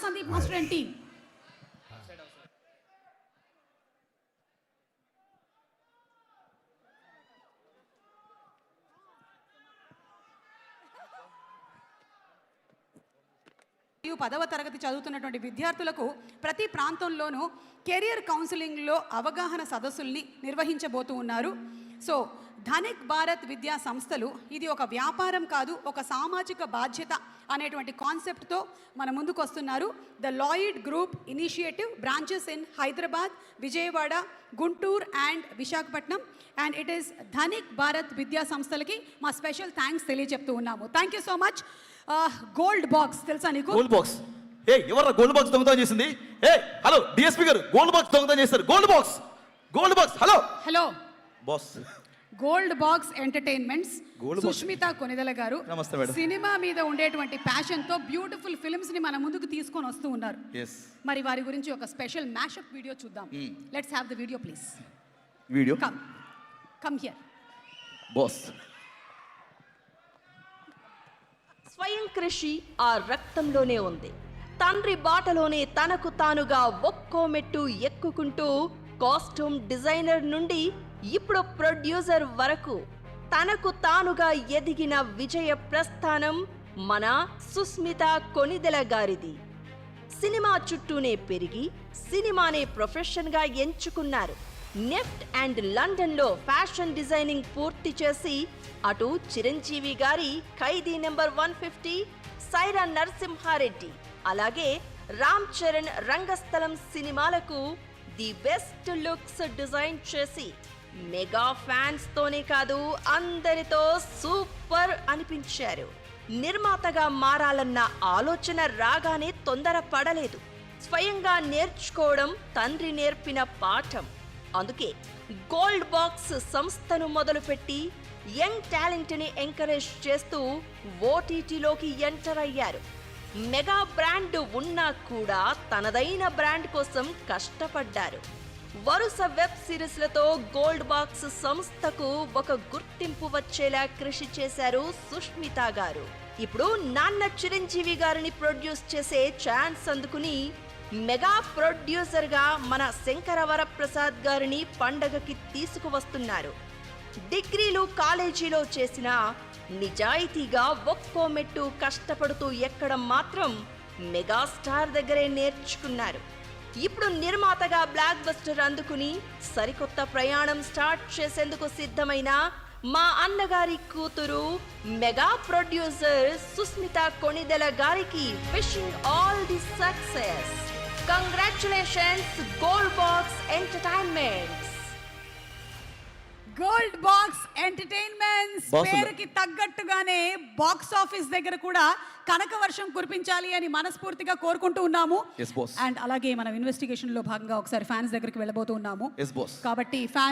Sandeep Master and team. పదవ తరగతి చదువుతున్నటువంటి విద్యార్థులకు ప్రతి ప్రాంతంలోనూ కెరియర్ కౌన్సిలింగ్లో అవగాహన సదస్సుల్ని నిర్వహించబోతూ ఉన్నారు. సో ధనిక్ భారత్ విద్యా సంస్థలు ఇది ఒక వ్యాపారం కాదు, ఒక సామాజిక బాధ్యత అనేటువంటి కాన్సెప్ట్తో మన ముందుకు వస్తున్నారు. The Lloyd group initiative branches in Hyderabad, Vijayawada, Guntur and Visakhapatnam. And it is Dhanik Bharat విద్యా సంస్థలకి మా స్పెషల్ థ్యాంక్స్ తెలియజెప్తూ ఉన్నాము. Thank you so much. Gold box తెలుసా నీకు? గోల్డ్ బాక్స్ ఎవరు గోల్డ్ బాక్స్ దొంగతనం చేసింది? హలో డిఎస్పీ గారు, గోల్డ్ బాక్స్ దొంగతనం చేస్తారు. Gold box hello hello boss. Gold box entertainments Sushmita Konidela గారు సినిమా మీద ఉండేటువంటి ప్యాషన్ తో బ్యూటిఫుల్ ఫిల్మ్స్ ని మన ముందుకు తీసుకొని వస్తూ ఉన్నారు. మరి వారి గురించి ఒక స్పెషల్ మ్యాషప్ వీడియో చూద్దాం. Let's have the video please. Video come here boss. స్వయం కృషి ఆ రక్తంలోనే ఉంది. తండ్రి బాటలోనే తనకు తానుగా ఒక్కో మెట్టు ఎక్కుకుంటూ కాస్ట్యూమ్ డిజైనర్ నుండి ఇప్పుడు ప్రొడ్యూసర్ వరకు తనకు తానుగా ఎదిగిన విజయ ప్రస్థానం మన సుస్మిత కొనిదెల గారిది. సినిమా చుట్టూనే పెరిగి సినిమానే ప్రొఫెషన్గా ఎంచుకున్నారు. నెఫ్ట్ అండ్ లండన్లో ఫ్యాషన్ డిజైనింగ్ పూర్తి చేసి అటు చిరంజీవి గారి ఖైదీ నెంబర్ 150, సైరా నరసింహారెడ్డి, అలాగే రామ్ చరణ్ రంగస్థలం సినిమాలకు ది బెస్ట్ లుక్స్ డిజైన్ చేసి మెగా ఫ్యాన్స్ తోనే కాదు అందరితో సూపర్ అనిపించారు. నిర్మాతగా మారాలన్న ఆలోచన రాగానే తొందరపడలేదు. స్వయంగా నేర్చుకోవడం తండ్రి నేర్పిన పాఠం. అందుకే గోల్డ్ బాక్స్ సంస్థను మొదలుపెట్టి యంగ్ టాలెంట్ ని ఎంకరేజ్ చేస్తూ ఓటీటీలోకి ఎంటర్ అయ్యారు. మెగా బ్రాండ్ ఉన్నా కూడా తనదైన బ్రాండ్ కోసం కష్టపడ్డారు. వరుస వెబ్ సిరీస్లతో గోల్డ్ బాక్స్ సంస్థకు ఒక గుర్తింపు వచ్చేలా కృషి చేశారు సుష్మిత గారు. ఇప్పుడు నాన్న చిరంజీవి గారిని ప్రొడ్యూస్ చేసే ఛాన్స్ అందుకుని మెగా ప్రొడ్యూసర్ గా మన శంకరవరప్రసాద్ గారిని పండగకి తీసుకువస్తున్నారు. డిగ్రీలు కాలేజీలో చేసిన నిజాయితీగా ఒక్కో మెట్టు కష్టపడుతూ ఎక్కడం మాత్రం మెగాస్టార్ దగ్గరే నేర్చుకున్నారు. ఇప్పుడు నిర్మాతగా బ్లాక్ బస్టర్ అందుకుని సరికొత్త ప్రయాణం స్టార్ట్ చేసేందుకు సిద్ధమైన మా అన్నగారి కూతురు మెగా ప్రొడ్యూసర్ సుస్మిత కొనిదెల గారికి wishing all the success. Congratulations gold box entertainments. Gold box entertainments పేరుకి తగ్గట్టుగానే బాక్స్ ఆఫీస్ దగ్గర కూడా కనక వర్షం కురిపించాలి అని మనస్ఫూర్తిగా కోరుకుంటూ ఉన్నాము. అండ్ అలాగే మనం ఇన్వెస్టిగేషన్ లో భాగంగా ఒకసారి ఫ్యాన్స్ దగ్గరికి వెళ్ళబోతూ ఉన్నాము. కాబట్టి